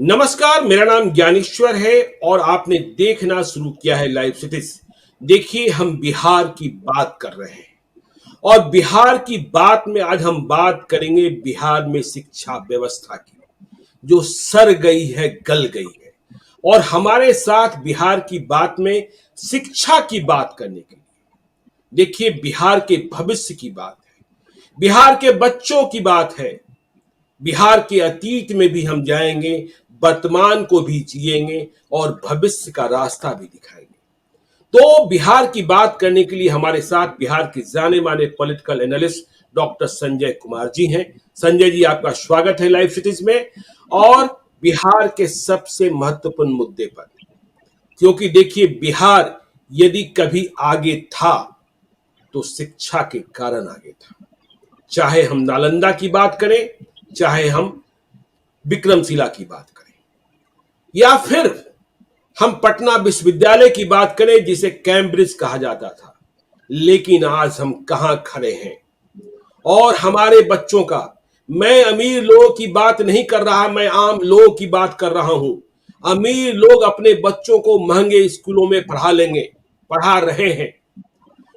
नमस्कार, मेरा नाम ज्ञानेश्वर है और आपने देखना शुरू किया है लाइव सिटीज। देखिए, हम बिहार की बात कर रहे हैं और बिहार की बात में आज हम बात करेंगे बिहार में शिक्षा व्यवस्था की, जो सर गई है, गल गई है। और हमारे साथ बिहार की बात में शिक्षा की बात करने के लिए देखिए, बिहार के भविष्य की बात है, बिहार के बच्चों की बात है, बिहार के अतीत में भी हम जाएंगे, वर्तमान को भी जिएंगे और भविष्य का रास्ता भी दिखाएंगे। तो बिहार की बात करने के लिए हमारे साथ बिहार के जाने माने political analyst doctor Sanjay Kumar ji हैं। संजय जी, आपका स्वागत है लाइव सिटीज में और बिहार के सबसे महत्वपूर्ण मुद्दे पर, क्योंकि देखिए, बिहार यदि कभी आगे था तो शिक्षा के कारण आगे था। चाहे हम नालंदा की बात करें, चाहे हम विक्रमशिला की बात करें, या फिर हम पटना विश्वविद्यालय की बात करें जिसे कैम्ब्रिज कहा जाता था। लेकिन आज हम कहां खड़े हैं और हमारे बच्चों का, मैं अमीर लोगों की बात नहीं कर रहा, मैं आम लोगों की बात कर रहा हूं। अमीर लोग अपने बच्चों को महंगे स्कूलों में पढ़ा रहे हैं।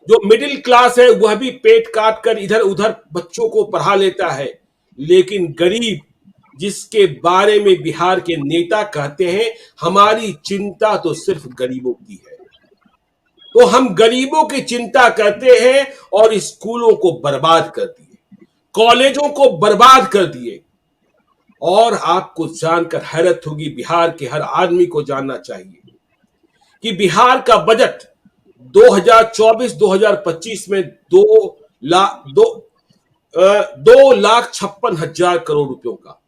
जो मिडिल क्लास है वह भी पेट काट कर इधर उधर बच्चों को पढ़ा लेता है। लेकिन गरीब, जिसके बारे में बिहार के नेता कहते हैं हमारी चिंता तो सिर्फ गरीबों की है, तो हम गरीबों की चिंता करते हैं और स्कूलों को बर्बाद कर दिए, कॉलेजों को बर्बाद कर दिए। और आपको जानकर हैरत होगी, बिहार के हर आदमी को जानना चाहिए कि बिहार का बजट 2024-2025 में 2,56,000 करोड़ रुपयों का,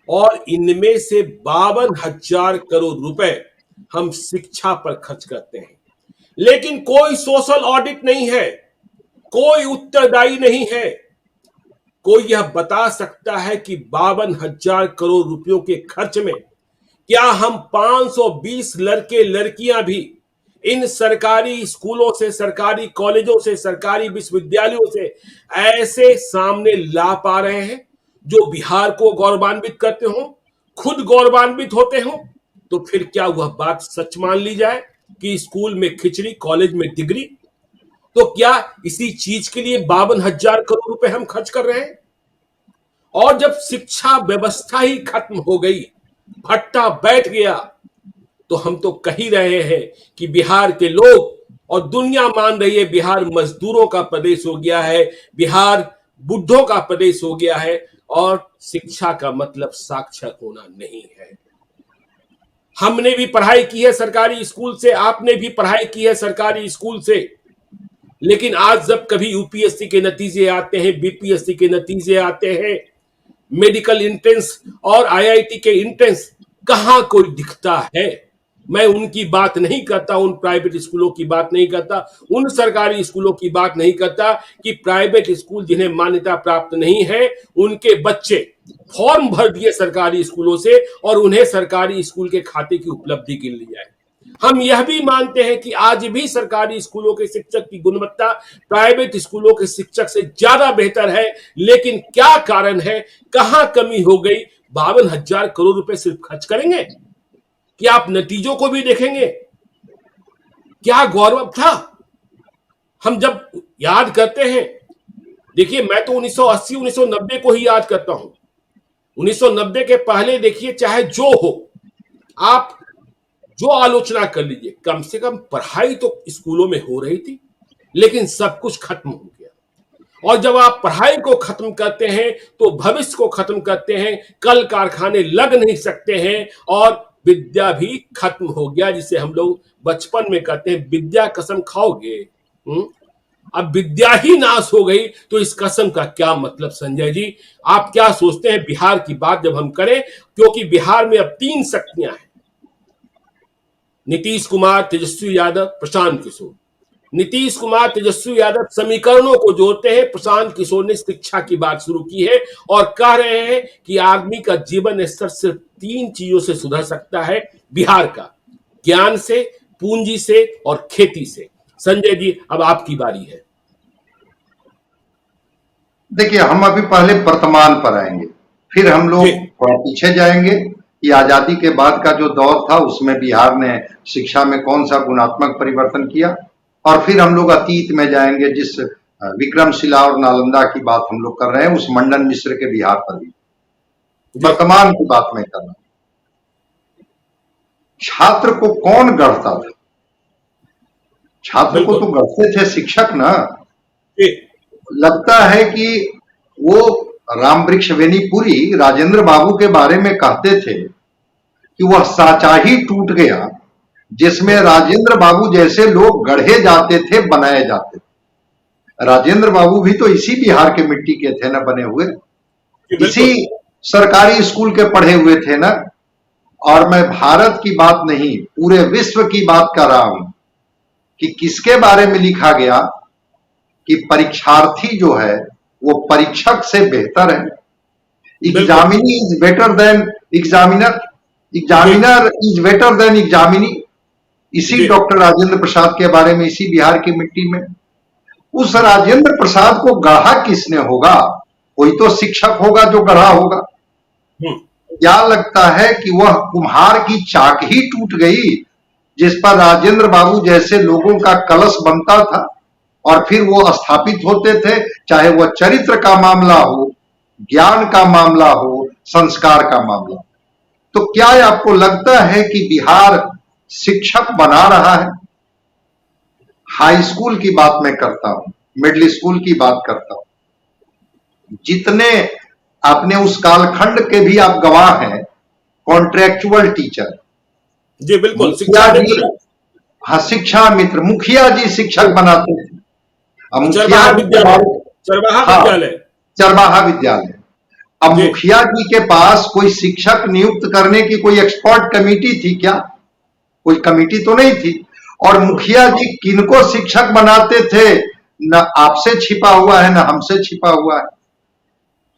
और इनमें से 52,000 करोड़ रुपए हम शिक्षा पर खर्च करते हैं। लेकिन कोई सोशल ऑडिट नहीं है, कोई उत्तरदायी नहीं है। कोई यह बता सकता है कि 52,000 करोड़ रुपयों के खर्च में क्या हम 520 लड़के लड़कियां भी इन सरकारी स्कूलों से, सरकारी कॉलेजों से, सरकारी विश्वविद्यालयों से ऐसे सामने ला पा रहे हैं जो बिहार को गौरवान्वित करते हो, खुद गौरवान्वित होते हो? तो फिर क्या वह बात सच मान ली जाए कि स्कूल में खिचड़ी, कॉलेज में डिग्री? तो क्या इसी चीज के लिए 52,000 करोड़ रुपए हम खर्च कर रहे हैं? और जब शिक्षा व्यवस्था ही खत्म हो गई, भट्टा बैठ गया, तो हम तो कह ही रहे हैं कि बिहार के लोग और दुनिया मान रही है बिहार मजदूरों का प्रदेश हो गया है, बिहार बुढ़ों का प्रदेश हो गया है। और शिक्षा का मतलब साक्षर होना नहीं है। हमने भी पढ़ाई की है सरकारी स्कूल से, आपने भी पढ़ाई की है सरकारी स्कूल से, लेकिन आज जब कभी यूपीएससी के नतीजे आते हैं, बीपीएससी के नतीजे आते हैं, मेडिकल एंट्रेंस और आईआईटी के एंट्रेंस, कहां कोई दिखता है? मैं उनकी बात नहीं करता, उन प्राइवेट स्कूलों की बात नहीं करता, उन सरकारी स्कूलों की बात नहीं करता कि प्राइवेट स्कूल जिन्हें मान्यता प्राप्त नहीं है, उनके बच्चे फॉर्म भर दिए सरकारी स्कूलों से और उन्हें सरकारी स्कूल के खाते की उपलब्धि गिन ली जाए। हम यह भी मानते हैं कि आज भी सरकारी स्कूलों के शिक्षक की गुणवत्ता प्राइवेट स्कूलों के शिक्षक से ज्यादा बेहतर है। लेकिन क्या कारण है, कहां कमी हो गई? 52,000 करोड़ रुपए सिर्फ खर्च करेंगे? क्या आप नतीजों को भी देखेंगे? क्या गौरव था? हम जब याद करते हैं, देखिए, मैं तो 1980 1990 को ही याद करता हूं। 1990 के पहले देखिए, चाहे जो हो, आप जो आलोचना कर लीजिए, कम से कम पढ़ाई तो स्कूलों में हो रही थी। लेकिन सब कुछ खत्म हो गया। और जब आप पढ़ाई को खत्म करते हैं तो भविष्य को खत्म करते हैं, कल कारखाने लग नहीं सकते हैं और विद्या भी खत्म हो गया, जिसे हम लोग बचपन में कहते हैं विद्या कसम खाओगे। अब विद्या ही नाश हो गई तो इस कसम का क्या मतलब? संजय जी, आप क्या सोचते हैं बिहार की बात जब हम करें? क्योंकि बिहार में अब 3 शक्तियां हैं, नीतीश कुमार, तेजस्वी यादव, प्रशांत किशोर। नीतीश कुमार, तेजस्वी यादव समीकरणों को जोड़ते हैं, प्रशांत किशोर ने शिक्षा की बात शुरू की है और कह रहे हैं कि आदमी का जीवन स्तर सिर्फ 3 चीजों से सुधर सकता है बिहार का, ज्ञान से, पूंजी से और खेती से। संजय जी, अब आपकी बारी है। देखिए, हम अभी पहले वर्तमान पर आएंगे, फिर हम लोग थोड़ा पीछे जाएंगे, कि आजादी के बाद का जो दौर था उसमें बिहार ने शिक्षा में कौन सा गुणात्मक परिवर्तन किया, और फिर हम लोग अतीत में जाएंगे, जिस विक्रमशिला और नालंदा की बात हम लोग कर रहे हैं, उस मंडन मिश्र के बिहार पर भी वर्तमान की बात में करना। छात्र को कौन गढ़ता था? छात्र को तो गढ़ते थे शिक्षक ना। लगता है कि वो रामवृक्ष वेनीपुरी राजेंद्र बाबू के बारे में कहते थे कि वह साचा ही टूट गया जिसमें राजेंद्र बाबू जैसे लोग गढ़े जाते थे, बनाए जाते थे। राजेंद्र बाबू भी तो इसी बिहार के मिट्टी के थे ना, बने हुए इसी सरकारी स्कूल के पढ़े हुए थे ना। और मैं भारत की बात नहीं, पूरे विश्व की बात कर रहा हूं कि किसके बारे में लिखा गया कि परीक्षार्थी जो है वो परीक्षक से बेहतर है। Examinee is better than examiner, examiner is better than examinee. इसी डॉक्टर राजेंद्र प्रसाद के बारे में, इसी बिहार की मिट्टी में। उस राजेंद्र प्रसाद को गढ़ा किसने होगा? कोई तो शिक्षक होगा जो गढ़ा होगा। क्या लगता है कि वह कुम्हार की चाक ही टूट गई जिस पर राजेंद्र बाबू जैसे लोगों का कलश बनता था और फिर वो स्थापित होते थे, चाहे वह चरित्र का मामला हो, ज्ञान का मामला हो, संस्कार का मामला। तो क्या आपको लगता है कि बिहार शिक्षक बना रहा है? हाई स्कूल की बात मैं करता हूं, मिडिल स्कूल की बात करता हूं। जितने आपने उस कालखंड के भी आप गवाह हैं, कॉन्ट्रेक्चुअल टीचर जी बिल्कुल, शिक्षा मित्र, हाँ शिक्षा मित्र, मुखिया जी शिक्षक बनाते थे। चरवाहा विद्यालय, चरवाहा विद्यालय। अब मुखिया जी के पास कोई शिक्षक नियुक्त करने की कोई एक्सपर्ट कमेटी थी क्या? कोई कमेटी तो नहीं थी। और मुखिया जी किनको शिक्षक बनाते थे? न आपसे छिपा हुआ है, न हमसे छिपा हुआ है।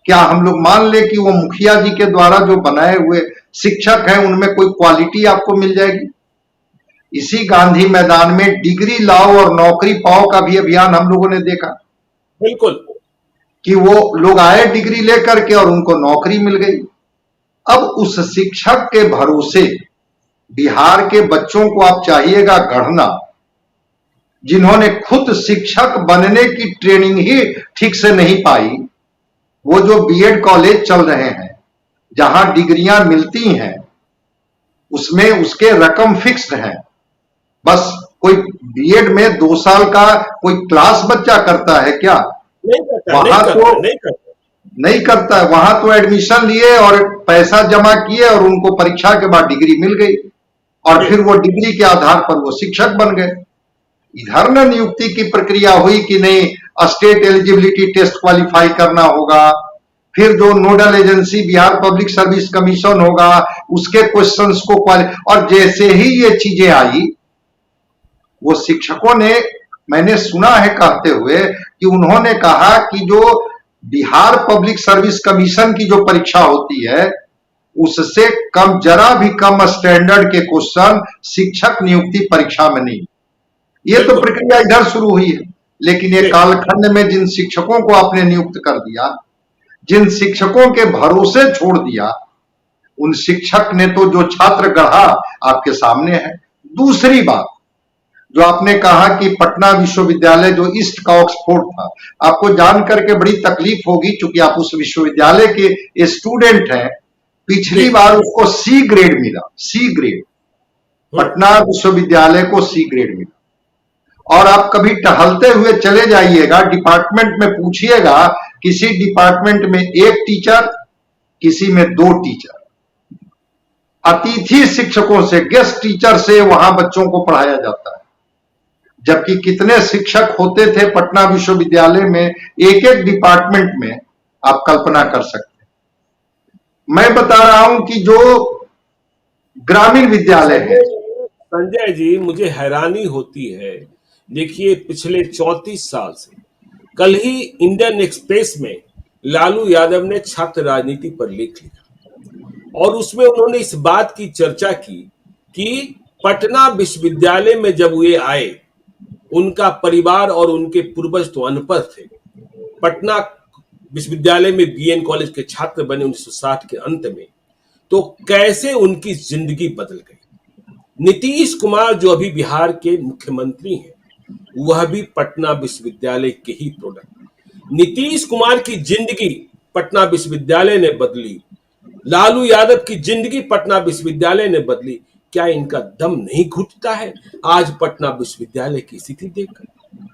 क्या हम लोग मान ले कि वो मुखिया जी के द्वारा जो बनाए हुए शिक्षक हैं उनमें कोई क्वालिटी आपको मिल जाएगी? इसी गांधी मैदान में डिग्री लाओ और नौकरी पाओ का भी अभियान हम लोगों ने देखा। बिल्कुल, कि वो लोग आए डिग्री लेकर के और उनको नौकरी मिल गई। अब उस शिक्षक के भरोसे बिहार के बच्चों को आप चाहिएगा गढ़ना, जिन्होंने खुद शिक्षक बनने की ट्रेनिंग ही ठीक से नहीं पाई। वो जो बीएड कॉलेज चल रहे हैं, जहां डिग्रियां मिलती हैं, उसमें उसके रकम फिक्स्ड है। बस कोई बीएड में 2 साल का कोई क्लास बच्चा करता है क्या? वहां तो नहीं करता है। वहां तो एडमिशन लिए और पैसा जमा किए और उनको परीक्षा के बाद डिग्री मिल गई और फिर वो डिग्री के आधार पर वो शिक्षक बन गए। इधर न नियुक्ति की प्रक्रिया हुई कि नहीं, स्टेट एलिजिबिलिटी टेस्ट क्वालिफाई करना होगा, फिर जो nodal agency Bihar public service commission होगा उसके क्वेश्चंस को और जैसे ही ये चीजें आई, वो शिक्षकों ने, मैंने सुना है कहते हुए कि उन्होंने कहा कि जो बिहार पब्लिक सर्विस कमीशन की जो परीक्षा होती है उससे कम, जरा भी कम स्टैंडर्ड के क्वेश्चन शिक्षक नियुक्ति परीक्षा में नहीं। ये तो प्रक्रिया इधर शुरू हुई है, लेकिन ये कालखंड में जिन शिक्षकों को आपने नियुक्त कर दिया, जिन शिक्षकों के भरोसे छोड़ दिया, उन शिक्षक ने तो जो छात्र गढ़ा आपके सामने है। दूसरी बात जो आपने कहा कि पटना विश्वविद्यालय जो ईस्ट का ऑक्सफोर्ड था, आपको जान करके बड़ी तकलीफ होगी क्योंकि आप उस विश्वविद्यालय के स्टूडेंट हैं। पिछली बार उसको सी ग्रेड मिला, सी ग्रेड, पटना विश्वविद्यालय को सी ग्रेड मिला। और आप कभी टहलते हुए चले जाइएगा, डिपार्टमेंट में पूछिएगा, किसी डिपार्टमेंट में 1 टीचर, किसी में 2 टीचर। अतिथि शिक्षकों से, गेस्ट टीचर से वहां बच्चों को पढ़ाया जाता है, जबकि कितने शिक्षक होते थे पटना विश्वविद्यालय में, एक एक डिपार्टमेंट में, आप कल्पना कर सकते हैं। मैं बता रहा हूं कि जो ग्रामीण विद्यालय है। संजय जी, मुझे हैरानी होती है, देखिए पिछले 34 साल से, कल ही इंडियन एक्सप्रेस में लालू यादव ने छात्र राजनीति पर लेख लिखा और उसमें उन्होंने इस बात की चर्चा की कि पटना विश्वविद्यालय में जब वे आए, उनका परिवार और उनके पूर्वज तो अनपढ़ थे। पटना विश्वविद्यालय में बीएन कॉलेज के छात्र बने 1960 के अंत में। तो कैसे उनकी जिंदगी बदल गई। नीतीश कुमार जो अभी बिहार के मुख्यमंत्री हैं, वह भी पटना विश्वविद्यालय के ही प्रोडक्ट। नीतीश कुमार की जिंदगी पटना विश्वविद्यालय ने बदली, लालू यादव की जिंदगी पटना विश्वविद्यालय ने बदली। क्या इनका दम नहीं घुटता है आज पटना विश्वविद्यालय की स्थिति देखकर?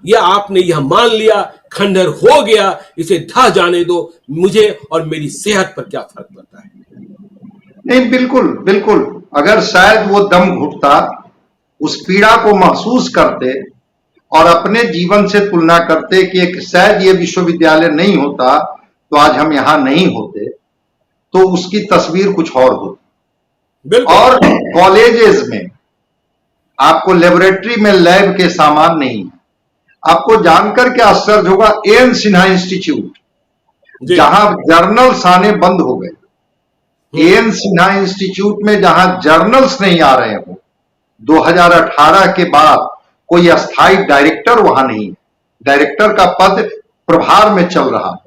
या आपने यह मान लिया खंडहर हो गया, इसे ढह जाने दो, मुझे और मेरी सेहत पर क्या फर्क पड़ता है? नहीं, बिल्कुल बिल्कुल। अगर शायद वो दम घुटता, उस पीड़ा को महसूस करते और अपने जीवन से तुलना करते कि एक शायद ये विश्वविद्यालय नहीं होता तो आज हम यहां नहीं होते, तो उसकी तस्वीर कुछ और होती। और कॉलेजेस में आपको लेबोरेटरी में लैब के सामान नहीं है। आपको जानकर के आश्चर्य होगा, एन सिन्हा इंस्टीट्यूट जहां जर्नल्स आने बंद हो गए, एन सिन्हा इंस्टीट्यूट में जहां जर्नल्स नहीं आ रहे हो, 2018 के बाद कोई अस्थायी डायरेक्टर वहां नहीं है, डायरेक्टर का पद प्रभार में चल रहा है।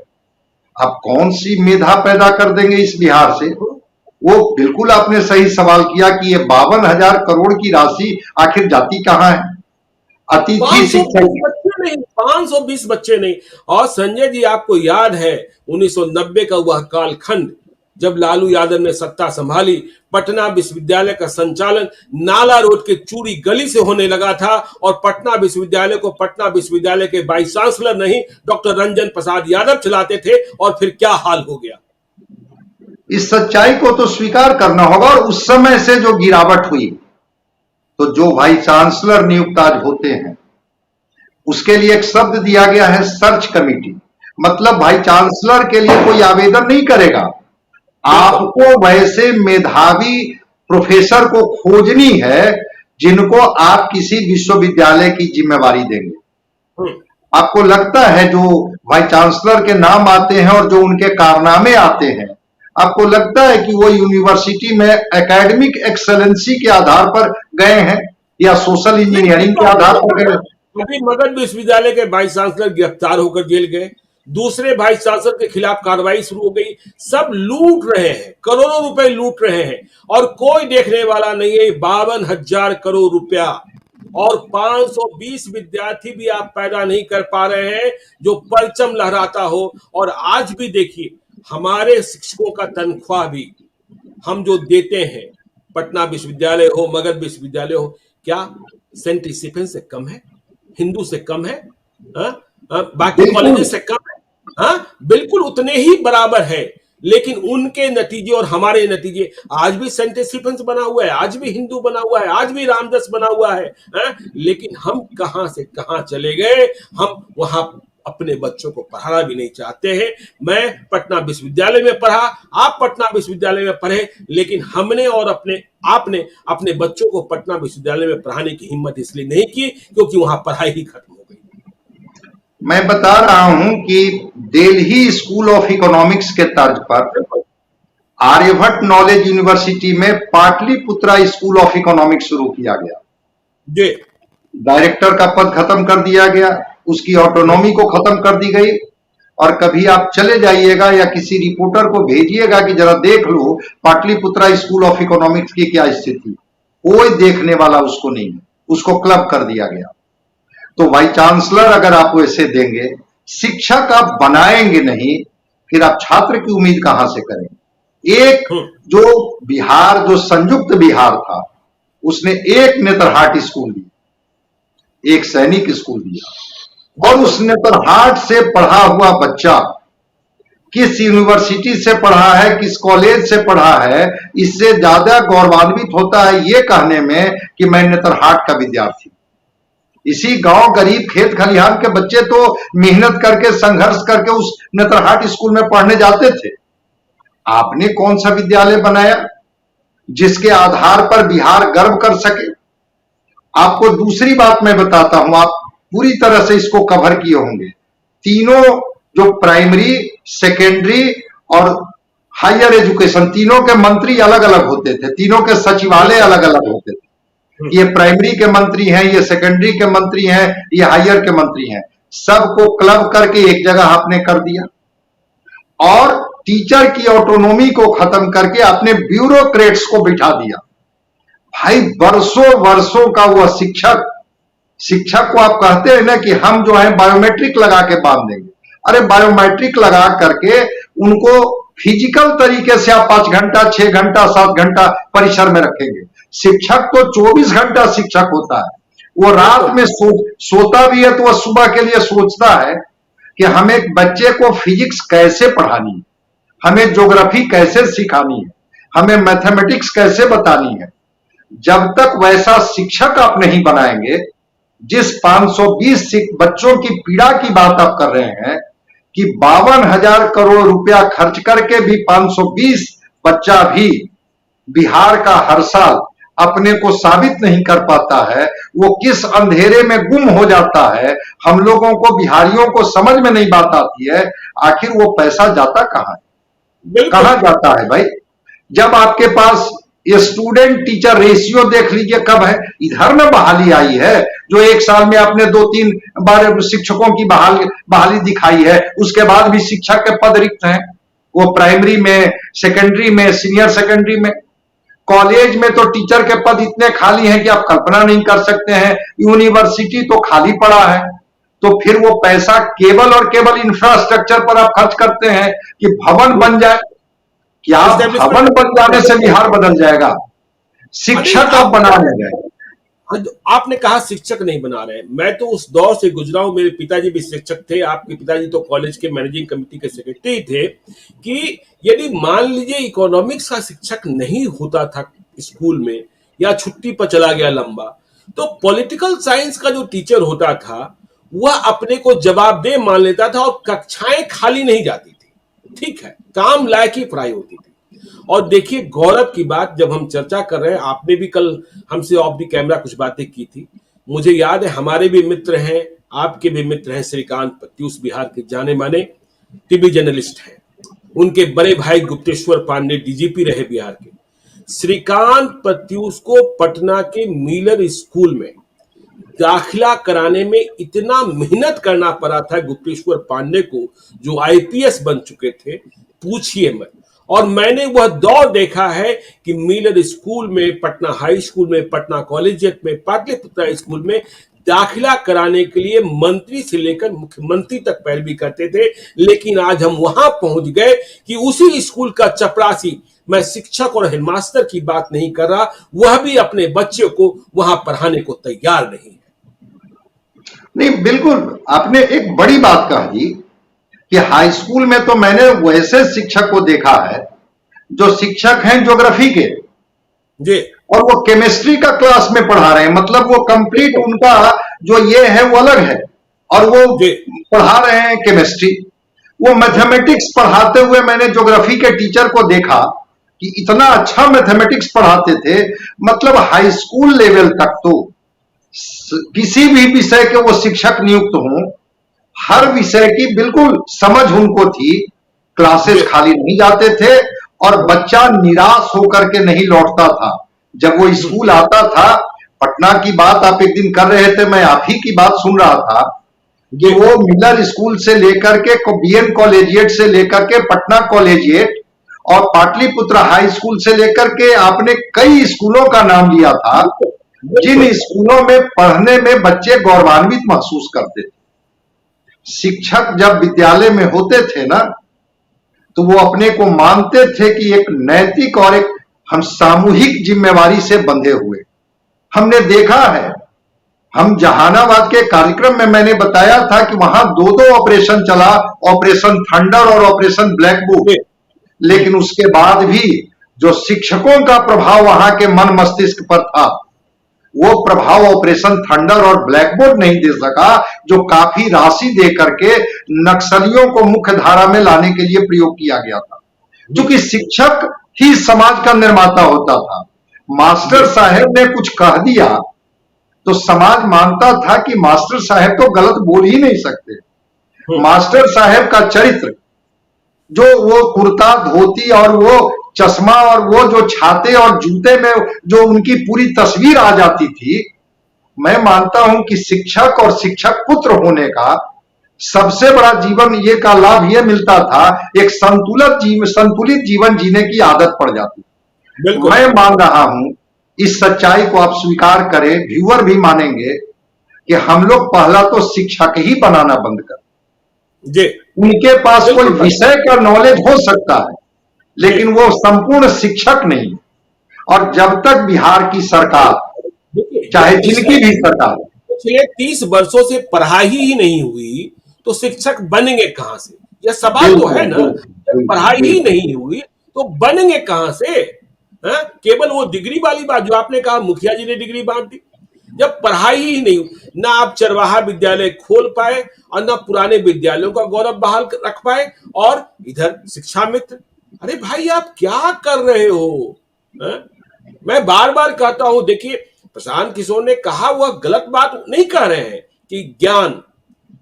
आप कौन सी मेधा पैदा कर देंगे इस बिहार से? वो बिल्कुल आपने सही सवाल किया कि ये 52,000 करोड़ की राशि आखिर जाती कहां है? अतिथि शिक्षक नहीं, 520 बच्चे नहीं। और संजय जी, आपको याद है 1990 का वह कालखंड जब लालू यादव ने सत्ता संभाली, पटना विश्वविद्यालय का संचालन नाला रोड के चूड़ी गली से होने लगा था और पटना विश्वविद्यालय को पटना विश्वविद्यालय के वाइस चांसलर नहीं डॉक्टर रंजन प्रसाद यादव चलाते थे। और फिर क्या हाल हो गया? इस सच्चाई को तो स्वीकार करना होगा। और उस समय से जो गिरावट हुई, तो जो वाइस चांसलर नियुक्त आज होते हैं, उसके लिए एक शब्द दिया गया है, सर्च कमेटी। मतलब वाइस चांसलर के लिए कोई आवेदन नहीं करेगा, आपको वैसे मेधावी प्रोफेसर को खोजनी है जिनको आप किसी विश्वविद्यालय की जिम्मेवारी देंगे। आपको लगता है जो वाइस चांसलर के नाम आते हैं और जो उनके कारनामे आते हैं, आपको लगता है कि वो यूनिवर्सिटी में एकेडमिक एक्सेलेंसी के आधार पर गए हैं या सोशल इंजीनियरिंग के आधार पर गए? अभी मगध विश्वविद्यालय के वाइस चांसलर गिरफ्तार होकर जेल गए, दूसरे वाइस चांसलर के खिलाफ कार्रवाई शुरू हो गई। सब लूट रहे हैं, करोड़ों रुपए लूट रहे हैं और कोई देखने वाला नहीं है। 52,000 करोड़ रुपया और 520 विद्यार्थी भी आप पैदा नहीं कर पा रहे हैं जो परचम लहराता हो। और आज भी देखिए, हमारे शिक्षकों का तनख्वाह भी हम जो देते हैं, पटना विश्वविद्यालय हो, मगध विश्वविद्यालय हो, क्या सेंट स्टीफेंस से कम है? हिंदू से कम है? बाकी कॉलेजेस से कम है? बिल्कुल उतने ही बराबर है। लेकिन उनके नतीजे और हमारे नतीजे, आज भी सेंट स्टीफेंस बना हुआ है, आज भी हिंदू बना हुआ है, आज भी रामदास बना हुआ है, लेकिन हम कहां से कहां चले गए। हम वहां अपने बच्चों को पढ़ाना भी नहीं चाहते हैं। मैं पटना विश्वविद्यालय में पढ़ा, आप पटना विश्वविद्यालय में पढ़े, लेकिन हमने और आपने अपने बच्चों को पटना विश्वविद्यालय में पढ़ाने की हिम्मत इसलिए नहीं की क्योंकि वहां पढ़ाई ही खत्म हो गई। मैं बता रहा हूं कि दिल्ली स्कूल ऑफ इकोनॉमिक्स के तर्ज पर आर्यभट्ट नॉलेज यूनिवर्सिटी में पाटलिपुत्रा स्कूल ऑफ इकोनॉमिक्स शुरू किया गया। जी, डायरेक्टर का पद खत्म कर दिया गया, उसकी ऑटोनॉमी को खत्म कर दी गई। और कभी आप चले जाइएगा या किसी रिपोर्टर को भेजिएगा कि जरा देख लो पाटलिपुत्रा स्कूल ऑफ इकोनॉमिक्स की क्या स्थिति, कोई देखने वाला उसको नहीं है, उसको क्लब कर दिया गया। तो वाइस चांसलर अगर आप वैसे देंगे, शिक्षक आप बनाएंगे नहीं, फिर आप छात्र की उम्मीद कहां से करेंगे? एक जो बिहार, जो संयुक्त बिहार था, उसने एक नेतरहाट स्कूल दिया, एक सैनिक स्कूल दिया, और उस नेतरहाट से पढ़ा हुआ बच्चा किस यूनिवर्सिटी से पढ़ा है, किस कॉलेज से पढ़ा है, इससे ज्यादा गौरवान्वित होता है ये कहने में कि मैं नेतरहाट का विद्यार्थी। इसी गांव गरीब खेत खलिहान के बच्चे तो मेहनत करके, संघर्ष करके उस नेतरहाट स्कूल में पढ़ने जाते थे। आपने कौन सा विद्यालय बनाया जिसके आधार पर बिहार गर्व कर सके? आपको दूसरी बात मैं बताता हूं, आप पूरी तरह से इसको कवर किए होंगे। तीनों जो प्राइमरी, सेकेंडरी और हायर एजुकेशन, तीनों के मंत्री अलग अलग होते थे, तीनों के सचिवालय अलग अलग होते थे। ये प्राइमरी के मंत्री हैं, ये सेकेंडरी के मंत्री हैं, ये हायर के मंत्री हैं। सबको क्लब करके एक जगह आपने कर दिया और टीचर की ऑटोनॉमी को खत्म करके अपने ब्यूरोक्रेट्स को बिठा दिया। भाई वर्षों वर्षों का वह शिक्षक को आप कहते हैं ना कि हम जो है बायोमेट्रिक लगा के बांध देंगे। अरे बायोमेट्रिक लगा करके उनको फिजिकल तरीके से आप 5 घंटा 6 घंटा 7 घंटा परिसर में रखेंगे। शिक्षक तो 24 घंटा शिक्षक होता है। वो रात में सोता भी है तो वह सुबह के लिए सोचता है कि हमें एक बच्चे को फिजिक्स कैसे पढ़ानी है, हमें ज्योग्राफी कैसे सिखानी है, हमें मैथमेटिक्स कैसे बतानी है। जब तक वैसा शिक्षक आप नहीं बनाएंगे, जिस 520 बच्चों की पीड़ा की बात आप कर रहे हैं कि 52,000 करोड़ रुपया खर्च करके भी 520 बच्चा भी बिहार का हर साल अपने को साबित नहीं कर पाता है, वो किस अंधेरे में गुम हो जाता है, हम लोगों को बिहारियों को समझ में नहीं बात आती है। आखिर वो पैसा जाता कहां है, कहां जाता है भाई? जब आपके पास ये स्टूडेंट टीचर रेशियो देख लीजिए कब है, इधर में बहाली आई है जो 1 साल में आपने 2-3 बार शिक्षकों की बहाली दिखाई है, उसके बाद भी शिक्षक के पद रिक्त हैं। वो प्राइमरी में, सेकेंडरी में, सीनियर सेकेंडरी में, कॉलेज में तो टीचर के पद इतने खाली हैं कि आप कल्पना नहीं कर सकते हैं। यूनिवर्सिटी तो खाली पड़ा है। तो फिर वो पैसा केवल और केवल इंफ्रास्ट्रक्चर पर आप खर्च करते हैं कि भवन बन जाए। क्या भवन बन जाने से बिहार बदल जाएगा? शिक्षक आप बना लेंगे। आपने कहा शिक्षक नहीं बना रहे, मैं तो उस दौर से गुजरा हूं, मेरे पिताजी भी शिक्षक थे, आपके पिताजी तो कॉलेज के मैनेजिंग कमेटी के सेक्रेटरी थे, कि यदि मान लीजिए इकोनॉमिक्स का शिक्षक नहीं होता था स्कूल में या छुट्टी पर चला गया लंबा, तो पॉलिटिकल साइंस का जो टीचर होता था वह अपने को जवाबदेह मान लेता था और कक्षाएं खाली नहीं जाती थी। ठीक है, काम लायक ही पढ़ाई होती थी। और देखिए गौरव की बात, जब हम चर्चा कर रहे हैं, आपने भी कल हमसे ऑफ द कैमरा कुछ बातें की थी, मुझे याद है हमारे भी मित्र हैं, आपके भी मित्र हैं, श्रीकांत प्रत्यूष बिहार के जाने माने टीवी जर्नलिस्ट हैं। उनके बड़े भाई गुप्तेश्वर पांडे डीजीपी रहे बिहार के। श्रीकांत प्रत्यूष को पटना के मिलर स्कूल में दाखिला कराने में इतना मेहनत करना पड़ा था गुप्तेश्वर पांडे को, जो आईपीएस बन चुके थे, पूछिए मत। और मैंने वह दौर देखा है कि मिलर स्कूल में, पटना हाई स्कूल में, पटना कॉलेजिएट में, पाटलिपुत्रा स्कूल में दाखिला कराने के लिए मंत्री से लेकर मुख्यमंत्री तक पैरवी करते थे। लेकिन आज हम वहां पहुंच गए कि उसी स्कूल का चपरासी, मैं शिक्षक और हेडमास्टर की बात नहीं कर रहा, वह भी अपने बच्चे को वहां पढ़ाने को तैयार नहीं है। नहीं, बिल्कुल आपने एक बड़ी बात कह दी कि हाई स्कूल में तो मैंने वैसे शिक्षक को देखा है जो शिक्षक हैं ज्योग्राफी के जी, और वो केमिस्ट्री का क्लास में पढ़ा रहे हैं। मतलब वो कंप्लीट उनका जो ये है वो अलग है, और वो पढ़ा रहे हैं केमिस्ट्री। वो मैथमेटिक्स पढ़ाते हुए मैंने ज्योग्राफी के टीचर को देखा कि इतना अच्छा मैथमेटिक्स पढ़ाते थे। मतलब हाई स्कूल लेवल तक तो किसी भी विषय के वो शिक्षक नियुक्त हों, हर विषय की बिल्कुल समझ उनको थी। क्लासेस खाली नहीं जाते थे और बच्चा निराश होकर के नहीं लौटता था जब वो स्कूल आता था। पटना की बात आप एक दिन कर रहे थे, मैं आप ही की बात सुन रहा था कि वो मिलर स्कूल से लेकर के बीएन कॉलेजिएट से लेकर के पटना कॉलेजिएट और पाटलिपुत्रा हाई स्कूल से लेकर के आपने कई स्कूलों का नाम लिया था, जिन स्कूलों में पढ़ने में बच्चे गौरवान्वित महसूस करते थे। शिक्षक जब विद्यालय में होते थे ना, तो वो अपने को मानते थे कि एक नैतिक और एक हम सामूहिक जिम्मेवारी से बंधे हुए। हमने देखा है, हम जहानाबाद के कार्यक्रम में मैंने बताया था कि वहां 2 ऑपरेशन चला, ऑपरेशन थंडर और ऑपरेशन ब्लैक बुक। लेकिन उसके बाद भी जो शिक्षकों का प्रभाव वहां के मन मस्तिष्क पर था, वो प्रभाव ऑपरेशन थंडर और ब्लैक बोर्ड नहीं दे सका, जो काफी राशि दे करके नक्सलियों को मुख्य धारा में लाने के लिए प्रयोग किया गया था। क्योंकि शिक्षक ही समाज का निर्माता होता था। मास्टर साहब ने कुछ कह दिया तो समाज मानता था कि मास्टर साहब तो गलत बोल ही नहीं सकते। मास्टर साहब का चरित्र, जो वो कुर्ता धोती और वो चश्मा और वो जो छाते और जूते में जो उनकी पूरी तस्वीर आ जाती थी, मैं मानता हूं कि शिक्षक और शिक्षक पुत्र होने का सबसे बड़ा जीवन ये का लाभ ये मिलता था, एक संतुलित जीवन जीने की आदत पड़ जाती। बिल्कुल मैं मान रहा हूं, इस सच्चाई को आप स्वीकार करें, व्यूअर भी मानेंगे कि हम लोग पहला तो शिक्षक ही बनाना बंद कर। जी, उनके पास कोई बिल्कुल विषय का नॉलेज हो सकता है, जी। लेकिन वो संपूर्ण शिक्षक नहीं। और जब तक बिहार की सरकार, देखिए, चाहे जब जिनकी भी सरकार, पिछले 30 वर्षों से पढ़ाई ही नहीं हुई तो शिक्षक बनेंगे कहां से? यह सवाल तो है बिल्कुल ना। जब बिल्कुल पढ़ाई ही बिल्कुल नहीं हुई तो बनेंगे कहां से? हाँ? केवल वो डिग्री वाली बात जो आपने कहा, मुखिया जी ने डिग्री बांट दी। जब पढ़ाई ही नहीं हुई, ना आप चरवाहा विद्यालय खोल पाए और ना पुराने विद्यालयों का गौरव बहाल रख पाए, और इधर शिक्षा मित्र। अरे भाई, आप क्या कर रहे हो? हाँ? मैं बार बार कहता हूं, देखिए, प्रशांत किशोर ने कहा, वह गलत बात नहीं कह रहे हैं कि ज्ञान,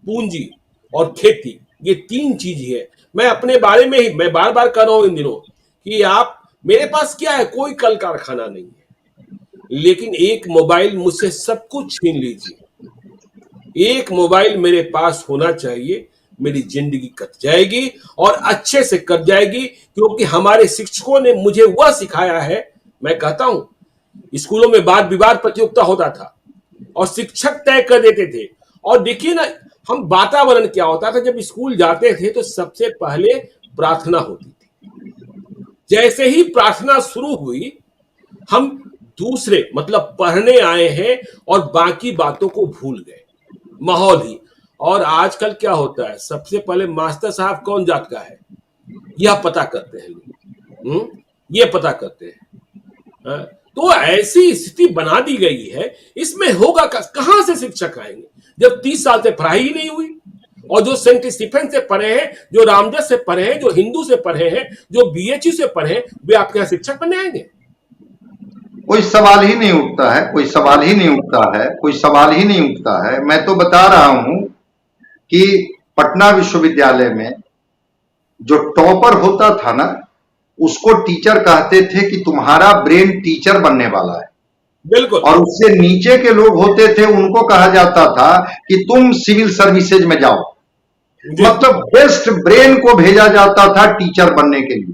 पूंजी और खेती ये तीन चीज है। मैं अपने बारे में ही मैं बार बार कह रहा हूं इन दिनों कि आप, मेरे पास क्या है, कोई कल कारखाना नहीं है, लेकिन एक मोबाइल मुझसे सब कुछ छीन लीजिए, एक मोबाइल मेरे पास होना चाहिए, मेरी जिंदगी कट जाएगी और अच्छे से कट जाएगी, क्योंकि हमारे शिक्षकों ने मुझे वह सिखाया है। मैं कहता हूं, स्कूलों में वाद विवाद प्रतियोगिता होता था और शिक्षक तय कर देते थे। और देखिए ना, हम वातावरण क्या होता था, जब स्कूल जाते थे तो सबसे पहले प्रार्थना होती थी। जैसे ही प्रार्थना शुरू हुई, हम दूसरे मतलब पढ़ने आए हैं और बाकी बातों को भूल गए, माहौल ही। और आजकल क्या होता है, सबसे पहले मास्टर साहब कौन जात का है यह पता करते हैं लोग। ये पता करते हैं। हाँ? तो ऐसी स्थिति बना दी गई है, इसमें होगा कहां से शिक्षक आएंगे जब 30 साल से पढ़ाई ही नहीं हुई? और जो सेंट स्टीफेन से पढ़े हैं, जो रामजस से पढ़े हैं, जो हिंदू से पढ़े हैं, जो बीएचयू से पढ़े हैं, वे आपके यहां शिक्षक बनने आएंगे? कोई सवाल ही नहीं उठता है, कोई सवाल ही नहीं उठता है, कोई सवाल ही नहीं उठता है। मैं तो बता रहा हूं कि पटना विश्वविद्यालय में जो टॉपर होता था ना, उसको टीचर कहते थे कि तुम्हारा ब्रेन टीचर बनने वाला है। बिल्कुल। और उससे नीचे के लोग होते थे, उनको कहा जाता था कि तुम सिविल सर्विसेज में जाओ। जी, मतलब बेस्ट ब्रेन को भेजा जाता था टीचर बनने के लिए,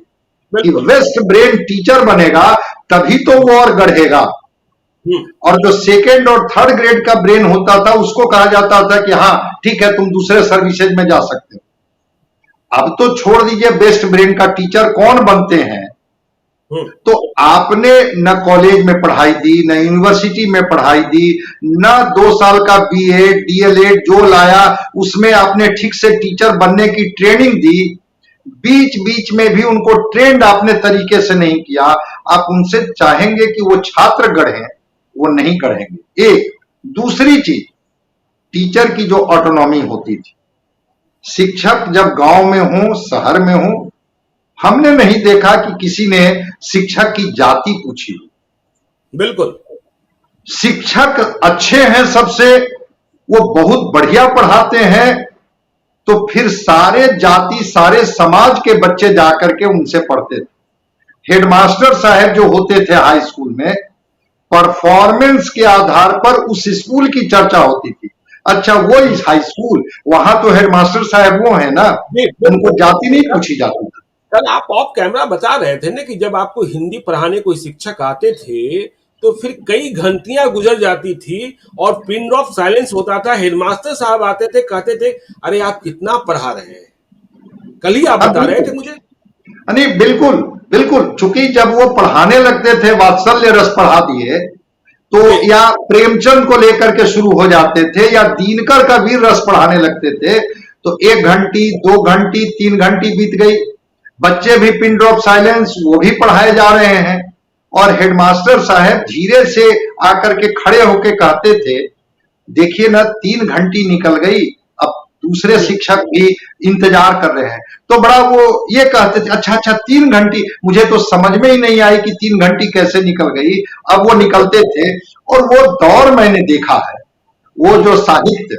कि बिल्कुल। बेस्ट ब्रेन टीचर बनेगा तभी तो वो और गढ़ेगा। हम्म। और जो सेकेंड और थर्ड ग्रेड का ब्रेन होता था, उसको कहा जाता था कि हाँ ठीक है, तुम दूसरे सर्विसेज में जा सकते हो। अब तो छोड़ दीजिए, बेस्ट ब्रेन का टीचर कौन बनते हैं? हम्म। तो आपने न कॉलेज में पढ़ाई दी, न यूनिवर्सिटी में पढ़ाई दी, न 2 साल का बीए डीएलएड जो लाया उसमें आपने ठीक से टीचर बनने की ट्रेनिंग दी। बीच बीच में भी उनको ट्रेंड आपने तरीके से नहीं किया। आप उनसे चाहेंगे कि वो छात्र गढ़ें, वो नहीं गढ़ेंगे। एक दूसरी चीज, टीचर की जो ऑटोनॉमी होती थी, शिक्षक जब गांव में हो, शहर में हो, हमने नहीं देखा कि किसी ने शिक्षक की जाति पूछी। बिल्कुल। शिक्षक अच्छे हैं सबसे, वो बहुत बढ़िया पढ़ाते हैं, तो फिर सारे जाति सारे समाज के बच्चे जाकर के उनसे पढ़ते थे। हेडमास्टर साहब जो होते थे हाई स्कूल में, परफॉर्मेंस के आधार पर उस स्कूल की चर्चा होती थी। अच्छा, वो इस हाई स्कूल, वहां तो हेडमास्टर साहब वो है ना, जी, उनको जाति नहीं बिल्कुल। पूछी जाती थी। कल आप ऑफ कैमरा बता रहे थे ना कि जब आपको हिंदी पढ़ाने कोई शिक्षक आते थे तो फिर कई घंटियां गुजर जाती थी और पिन ड्रॉप साइलेंस होता था। हेडमास्टर साहब आते थे, कहते थे, अरे आप कितना पढ़ा रहे हैं? कल ही आप हाँ बता रहे थे बिल्कुल, मुझे। नहीं बिल्कुल बिल्कुल, चूंकि जब वो पढ़ाने लगते थे, वात्सल्य रस पढ़ा दिए, तो जी, या प्रेमचंद को लेकर के शुरू हो जाते थे, या दीनकर का वीर रस पढ़ाने लगते थे, तो 1 घंटी 2 घंटी 3 घंटी बीत गई। बच्चे भी पिन ड्रॉप साइलेंस, वो भी पढ़ाए जा रहे हैं। और हेडमास्टर साहब धीरे से आकर के खड़े होके कहते थे, देखिए ना 3 घंटी निकल गई, अब दूसरे जी, शिक्षक भी इंतजार कर रहे हैं। तो बड़ा वो ये कहते थे, अच्छा अच्छा 3 घंटी, मुझे तो समझ में ही नहीं आई कि 3 घंटी कैसे निकल गई। अब वो निकलते थे, और वो दौर मैंने देखा है, वो जो साहित्य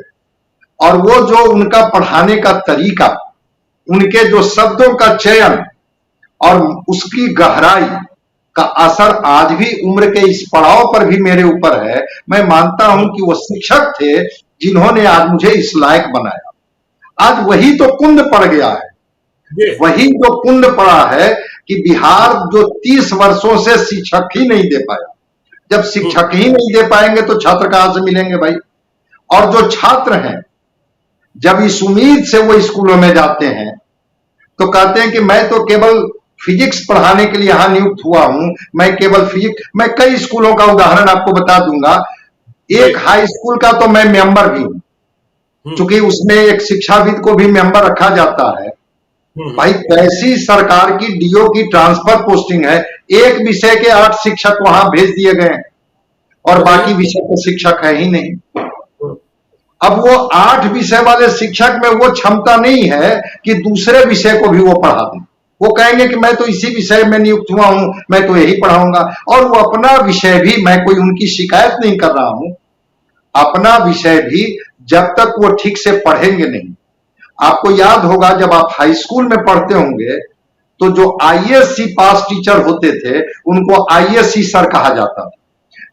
और वो जो उनका पढ़ाने का तरीका, उनके जो शब्दों का चयन और उसकी गहराई का असर आज भी उम्र के इस पड़ाव पर भी मेरे ऊपर है। मैं मानता हूं कि वो शिक्षक थे जिन्होंने आज मुझे इस लायक बनाया। आज वही तो कुंद पड़ गया है। ये वही जो कुंद पड़ा है कि बिहार जो 30 वर्षों से शिक्षक ही नहीं दे पाया। जब शिक्षक ही नहीं दे पाएंगे तो छात्र कहां से मिलेंगे भाई? और जो छात्र हैं, जब इस उम्मीद से वो स्कूलों में जाते हैं तो कहते हैं कि मैं तो केवल फिजिक्स पढ़ाने के लिए यहां नियुक्त हुआ हूं, मैं केवल फिजिक्स। मैं कई स्कूलों का उदाहरण आपको बता दूंगा। एक हाई स्कूल का तो मैं मेंबर भी हूं, चूंकि उसमें एक शिक्षाविद को भी मेंबर रखा जाता है। भाई कैसी सरकार की डीओ की ट्रांसफर पोस्टिंग है, एक विषय के 8 शिक्षक वहां भेज दिए गए हैं और बाकी विषय के शिक्षक है ही नहीं। अब वो 8 विषय वाले शिक्षक में वो क्षमता नहीं है कि दूसरे विषय को भी वो पढ़ा दें। वो कहेंगे कि मैं तो इसी विषय में नियुक्त हुआ हूं, मैं तो यही पढ़ाऊंगा। और वो अपना विषय भी, मैं कोई उनकी शिकायत नहीं कर रहा हूं, अपना विषय भी जब तक वो ठीक से पढ़ेंगे नहीं। आपको याद होगा जब आप हाई स्कूल में पढ़ते होंगे तो जो आईएससी पास टीचर होते थे उनको आईएससी सर कहा जाता था।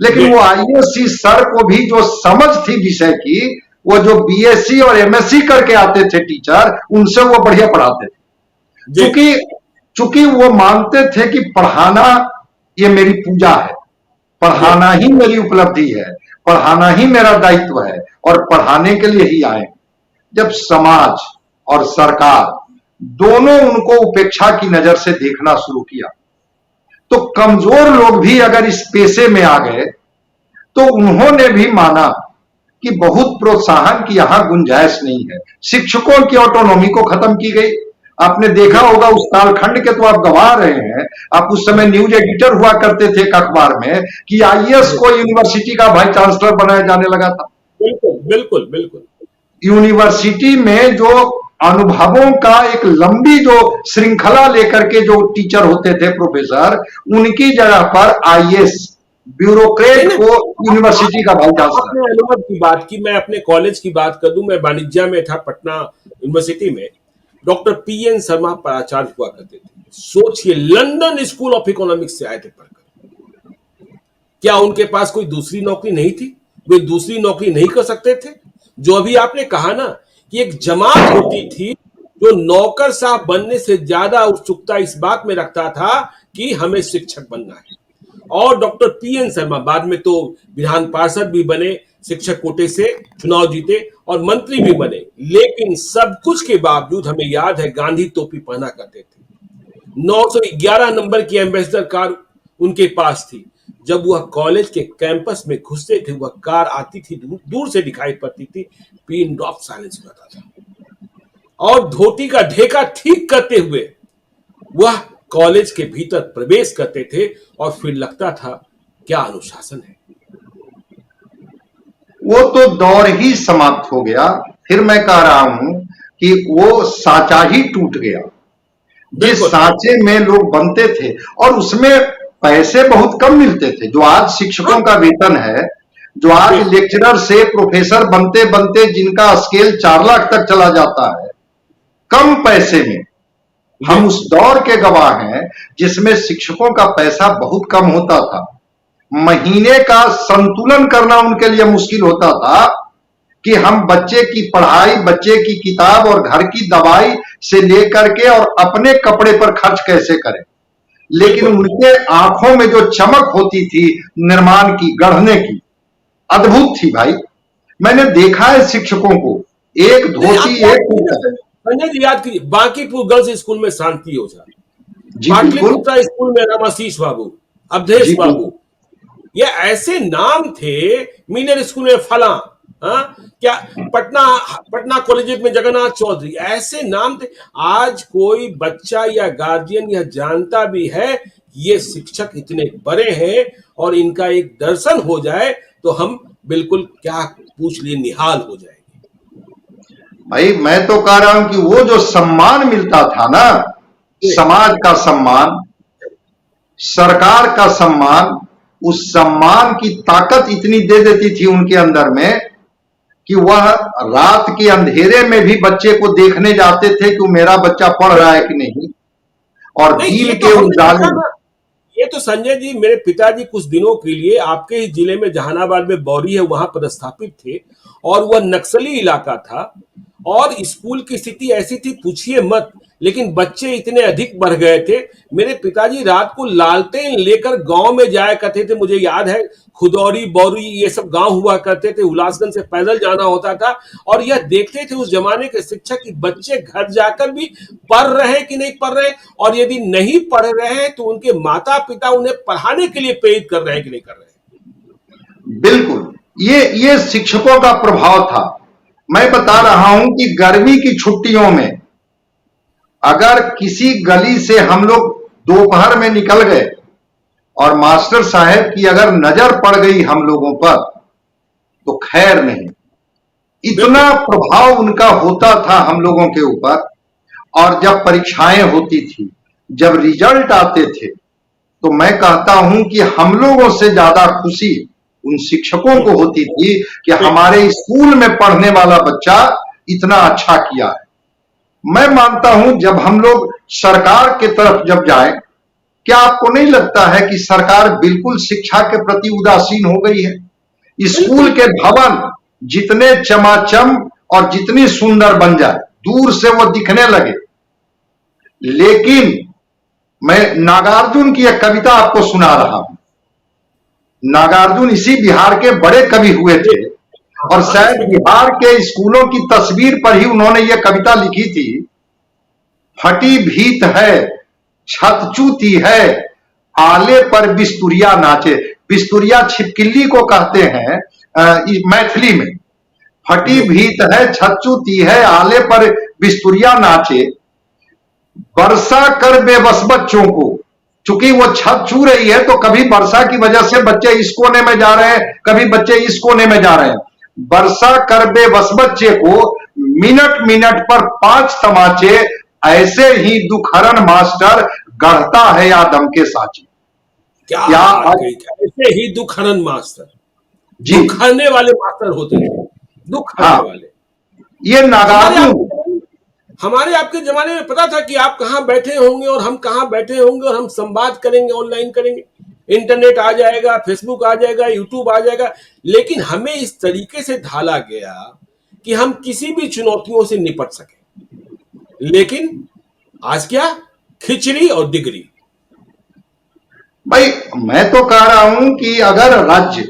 लेकिन वो आईएससी सर को भी जो समझ थी विषय की, वो जो बीएससी और एमएससी करके आते थे टीचर, उनसे वो बढ़िया पढ़ाते थे। चूंकि वो मानते थे कि पढ़ाना ये मेरी पूजा है, पढ़ाना ही मेरी उपलब्धि है, पढ़ाना ही मेरा दायित्व है और पढ़ाने के लिए ही आए। जब समाज और सरकार दोनों उनको उपेक्षा की नजर से देखना शुरू किया तो कमजोर लोग भी अगर इस पेशे में आ गए तो उन्होंने भी माना कि बहुत प्रोत्साहन की यहां गुंजाइश नहीं है। शिक्षकों की ऑटोनॉमी को खत्म की गई। आपने देखा होगा उस कालखंड के तो आप गवा रहे हैं। आप उस समय न्यूज एडिटर हुआ करते थे एक अखबार में कि आईएएस को यूनिवर्सिटी का वाइस चांसलर बनाया जाने लगा था। बिल्कुल बिल्कुल बिल्कुल। यूनिवर्सिटी में जो अनुभवों का एक लंबी जो श्रृंखला लेकर के जो टीचर होते थे, प्रोफेसर, उनकी जगह पर आईएएस ब्यूरोक्रेट को यूनिवर्सिटी का वाइस चांसलर। आपने अनुभव की बात की, मैं अपने कॉलेज की बात कर दूं। मैं वाणिज्य में था, पटना यूनिवर्सिटी में। डॉक्टर पीएन शर्मा प्राचार्य हुआ करते थे। सोचिए, लंदन स्कूल ऑफ इकोनॉमिक्स से आए थे पढ़कर। क्या उनके पास कोई दूसरी नौकरी नहीं थी? वे दूसरी नौकरी नहीं कर सकते थे? जो अभी आपने कहा ना कि एक जमात होती थी जो नौकर साहब बनने से ज्यादा उत्सुकता इस बात में रखता था कि हमें शिक्षक बनना है। और डॉक्टर पीएन शर्मा बाद में तो विधान पार्षद भी बने, शिक्षक कोटे से चुनाव जीते और मंत्री भी बने। लेकिन सब कुछ के बावजूद हमें याद है गांधी टोपी पहना करते थे। 911 नंबर की एम्बेसडर कार उनके पास थी। जब वह कॉलेज के कैंपस में घुसते थे, वह कार आती थी, दूर से दिखाई पड़ती थी, पिन ड्रॉप साइलेंस रहता था। और धोती का ढेका ठीक करते हुए वह कॉलेज के भीतर प्रवेश करते थे और फिर लगता था क्या अनुशासन है। वो तो दौर ही समाप्त हो गया। फिर मैं कह रहा हूं कि वो सांचा ही टूट गया। जिस सांचे में लोग बनते थे और उसमें पैसे बहुत कम मिलते थे। जो आज शिक्षकों का वेतन है, जो आज लेक्चरर से प्रोफेसर बनते बनते जिनका स्केल 4 लाख तक चला जाता है, कम पैसे में। हम उस दौर के गवाह हैं जिसमें शिक्षकों का पैसा बहुत कम होता था। महीने का संतुलन करना उनके लिए मुश्किल होता था कि हम बच्चे की पढ़ाई, बच्चे की किताब और घर की दवाई से लेकर के और अपने कपड़े पर खर्च कैसे करें। लेकिन उनके आंखों में जो चमक होती थी निर्माण की, गढ़ने की, अद्भुत थी भाई। मैंने देखा है शिक्षकों को, एक धोती एक संजय जी याद कीजिए, बांकीपुर गर्ल्स स्कूल में शांति ओझा, जी पाटलिपुत्रा स्कूल में रामाशीष बाबू, अवधेश बाबू, ये ऐसे नाम थे। मीनर स्कूल में फला, क्या पटना कॉलेज में जगन्नाथ चौधरी, ऐसे नाम थे। आज कोई बच्चा या गार्जियन यह जानता भी है ये शिक्षक इतने बड़े हैं और इनका एक दर्शन हो जाए तो हम बिल्कुल क्या पूछ लिए निहाल हो जाएंगे। भाई मैं तो कह रहा हूं कि वो जो सम्मान मिलता था ना, समाज का सम्मान, सरकार का सम्मान, उस सम्मान की ताकत इतनी दे देती थी उनके अंदर में कि वह रात के अंधेरे में भी बच्चे को देखने जाते थे कि मेरा बच्चा पढ़ रहा है कि नहीं। और दिन के उजाले। ये तो संजय जी, मेरे पिताजी कुछ दिनों के लिए आपके ही जिले में, जहानाबाद में बौरी है, वहां पदस्थापित थे और वह नक्सली इलाका था। और स्कूल की स्थिति ऐसी थी पूछिए मत, लेकिन बच्चे इतने अधिक बढ़ गए थे। मेरे पिताजी रात को लालटेन लेकर गांव में जाया करते थे, मुझे याद है खुदौरी बौरी ये सब गांव हुआ करते थे, हुलासगंज से पैदल जाना होता था। और यह देखते थे उस जमाने के शिक्षक कि बच्चे घर जाकर भी पढ़ रहे हैं कि नहीं पढ़ रहे हैं, और यदि नहीं पढ़ रहे हैं तो उनके माता पिता उन्हें पढ़ाने के लिए प्रेरित कर रहे हैं कि नहीं कर रहे हैं। बिल्कुल, ये शिक्षकों का प्रभाव था। मैं बता रहा हूं कि गर्मी की छुट्टियों में अगर किसी गली से हम लोग दोपहर में निकल गए और मास्टर साहब की अगर नजर पड़ गई हम लोगों पर तो खैर नहीं, इतना प्रभाव उनका होता था हम लोगों के ऊपर। और जब परीक्षाएं होती थी, जब रिजल्ट आते थे, तो मैं कहता हूं कि हम लोगों से ज्यादा खुशी उन शिक्षकों को होती थी कि हमारे स्कूल में पढ़ने वाला बच्चा इतना अच्छा किया है। मैं मानता हूं जब हम लोग सरकार के तरफ जब जाएं, क्या आपको नहीं लगता है कि सरकार बिल्कुल शिक्षा के प्रति उदासीन हो गई है? स्कूल के भवन जितने चमाचम और जितनी सुंदर बन जाए, दूर से वो दिखने लगे, लेकिन मैं नागार्जुन की एक कविता आपको सुना रहा हूं। नागार्जुन इसी बिहार के बड़े कवि हुए थे और शायद बिहार के स्कूलों की तस्वीर पर ही उन्होंने ये कविता लिखी थी। फटी भीत है, छत चूती है, आले पर बिस्तुरिया नाचे। बिस्तुरिया छिपकिली को कहते हैं मैथिली में। फटी भीत है, छत चूती है, आले पर बिस्तुरिया नाचे, वर्षा कर बेबस बच्चों को। चूंकि वो छत छू रही है तो कभी वर्षा की वजह से बच्चे इस कोने में जा रहे हैं, कभी बच्चे इस कोने में जा रहे हैं। वर्षा कर बेबस बच्चे को मिनट मिनट पर 5 तमाचे, ऐसे ही दुखहरण मास्टर गढ़ता है आदम के साचे। क्या ऐसे ही दुखहरण मास्टर, दुखहरने वाले मास्टर होते थे, दुखहरने वाले। ये नागार्जुन हमारे आपके जमाने में पता था कि आप कहां बैठे होंगे और हम कहां बैठे होंगे और हम संवाद करेंगे, ऑनलाइन करेंगे, इंटरनेट आ जाएगा, फेसबुक आ जाएगा, यूट्यूब आ जाएगा। लेकिन हमें इस तरीके से ढाला गया कि हम किसी भी चुनौतियों से निपट सके। लेकिन आज क्या, खिचड़ी और डिग्री। भाई मैं तो कह रहा हूं कि अगर राज्य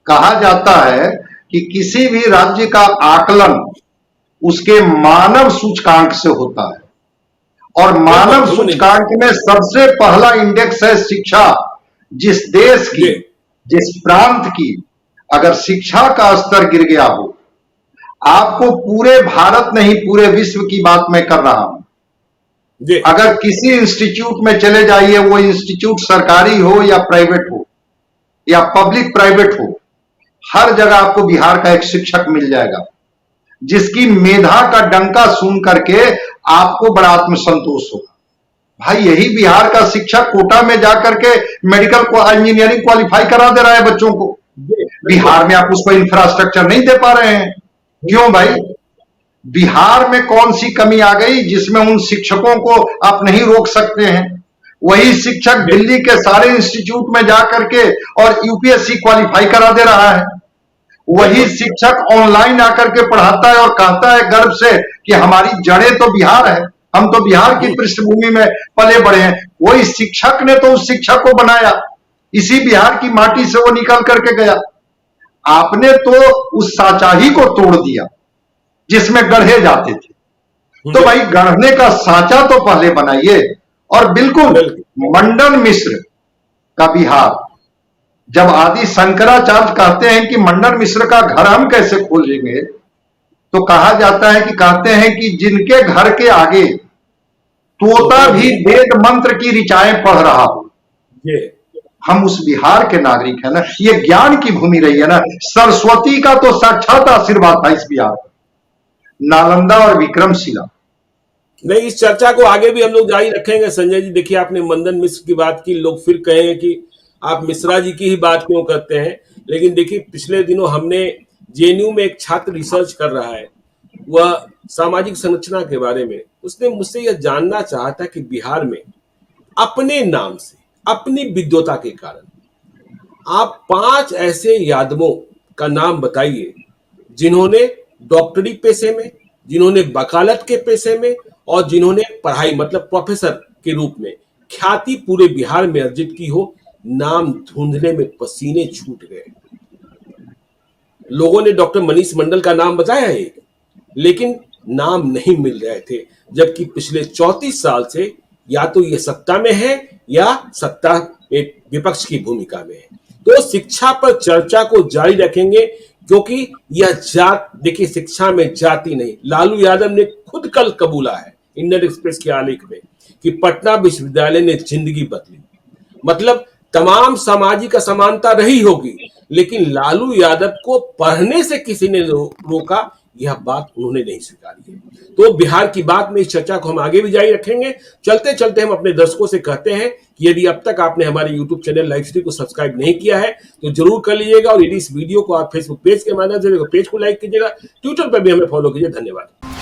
कहा जाता है कि किसी भी राज्य का आकलन उसके मानव सूचकांक से होता है, और मानव सूचकांक में सबसे पहला इंडेक्स है शिक्षा। जिस देश की, जिस प्रांत की अगर शिक्षा का स्तर गिर गया हो, आपको पूरे भारत नहीं पूरे विश्व की बात मैं कर रहा हूं, अगर किसी इंस्टीट्यूट में चले जाइए, वो इंस्टीट्यूट सरकारी हो या प्राइवेट हो या पब्लिक प्राइवेट हो, हर जगह आपको बिहार का एक शिक्षक मिल जाएगा जिसकी मेधा का डंका सुन करके आपको बड़ा आत्मसंतोष होगा। भाई यही बिहार का शिक्षक कोटा में जाकर के मेडिकल इंजीनियरिंग क्वालिफाई करा दे रहा है बच्चों को। बिहार में आप उसको इंफ्रास्ट्रक्चर नहीं दे पा रहे हैं, क्यों भाई? बिहार में कौन सी कमी आ गई जिसमें उन शिक्षकों को आप नहीं रोक सकते हैं? वही शिक्षक दिल्ली के सारे इंस्टीट्यूट में जाकर के और यूपीएससी क्वालिफाई करा दे रहा है। वही शिक्षक ऑनलाइन आकर के पढ़ाता है और कहता है गर्व से कि हमारी जड़ें तो बिहार है, हम तो बिहार की पृष्ठभूमि में पले बड़े हैं। वही शिक्षक ने तो उस शिक्षक को बनाया, इसी बिहार की माटी से वो निकल करके गया। आपने तो उस साचाही को तोड़ दिया जिसमें गढ़े जाते थे। तो भाई गढ़ने का साचा तो पहले बनाइए। और बिल्कुल मंडन मिश्र का बिहार, जब आदि शंकराचार्य कहते हैं कि मंडन मिश्र का घर हम कैसे खोलेंगे, तो कहा जाता है कि कहते हैं कि जिनके घर के आगे तोता भी वेद मंत्र की ऋचाएं पढ़ रहा हो, हम उस बिहार के नागरिक है ना। ये ज्ञान की भूमि रही है ना। सरस्वती का तो साक्षात आशीर्वाद था इस बिहार पर, नालंदा और विक्रमशिला। नहीं, इस चर्चा को आगे भी हम लोग जारी रखेंगे संजय जी। देखिए आपने मंडन मिश्र की बात की, लोग फिर कहेंगे कि आप मिश्रा जी की ही बात क्यों करते हैं। लेकिन देखिए पिछले दिनों हमने जेएनयू में एक छात्र रिसर्च कर रहा है, वह सामाजिक संरचना के बारे में, उसने मुझसे यह जानना चाहा था कि बिहार में अपने नाम से, अपनी विद्वता के कारण आप 5 ऐसे यादवों का नाम बताइए जिन्होंने डॉक्टरी पेशे में, जिन्होंने वकालत के पेशे में और जिन्होंने पढ़ाई मतलब प्रोफेसर के रूप में ख्याति पूरे बिहार में अर्जित की हो, नाम ढूंढने में पसीने छूट गए। लोगों ने डॉक्टर मनीष मंडल का नाम बताया है, लेकिन नाम नहीं मिल रहे थे, जबकि पिछले 34 साल से या तो ये सत्ता में है या सत्ता में विपक्ष की भूमिका में है। तो शिक्षा पर चर्चा को जारी रखेंगे, क्योंकि यह जात, देखिए शिक्षा में जाति नहीं, लालू यादव ने खुद कल कबूला है इंडियन एक्सप्रेस के आलेख में कि पटना विश्वविद्यालय ने जिंदगी बदली। मतलब तमाम सामाजिक असमानता रही होगी, लेकिन लालू यादव को पढ़ने से किसी ने रोका, यह बात उन्होंने नहीं स्वीकारी है। तो बिहार की बात में इस चर्चा को हम आगे भी जारी रखेंगे। चलते चलते हम अपने दर्शकों से कहते हैं कि यदि अब तक आपने हमारे यूट्यूब चैनल लाइव स्ट्रीम को सब्सक्राइब नहीं किया है तो जरूर कर लीजिएगा, और यदि इस वीडियो को आप फेसबुक पेज के माध्यम से पेज को लाइक कीजिएगा, ट्विटर पर भी हमें फॉलो कीजिए। धन्यवाद।